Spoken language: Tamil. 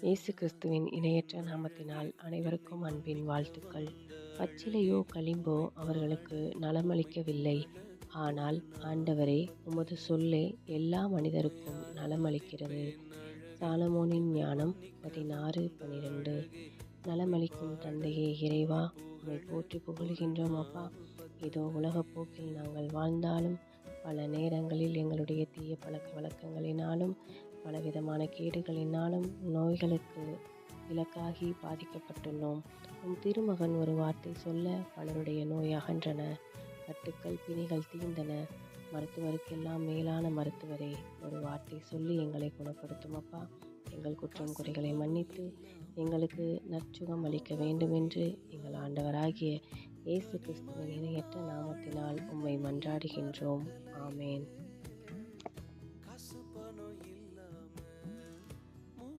இயேசு கிறிஸ்துவின் இணையற்ற நாமத்தினால் அனைவருக்கும் அன்பின் வாழ்த்துக்கள். பச்சிலையோ களிம்போ அவர்களுக்கு நலமளிக்கவில்லை. ஆனால் ஆண்டவரே, உமது சொல்லே எல்லா மனிதருக்கும் நலமளிக்கிறது. சாலமோனின் ஞானம் 16:12. நலமளிக்கும் தந்தையே இறைவா, உம்மை போற்றி புகழ்கின்றோம் அப்பா. இதோ உலகப் போக்கில் நாங்கள் வாழ்ந்தாலும் பல நேரங்களில் எங்களுடைய தீய பழக்க வழக்கங்களினாலும் பலவிதமான கேடுகளினாலும் நோய்களுக்கு இலக்காகி பாதிக்கப்பட்டுள்ளோம். உம் திருமகன் ஒரு வார்த்தை சொல்ல பலருடைய நோய் அகன்றன, கட்டுக்கள் பிணிகள் தீர்ந்தன. மருத்துவருக்கெல்லாம் மேலான மருத்துவரே, ஒரு வார்த்தை சொல்லி எங்களை குணப்படுத்தும் அப்பா. எங்கள் குற்றம் குறைகளை மன்னித்து எங்களுக்கு நற்சுகம் அளிக்க வேண்டுமென்று எங்கள் ஆண்டவராகிய இயேசு கிறிஸ்துவின் இணையற்ற நாமத்தினால் உம்மை மன்றாடுகின்றோம். ஆமேன்.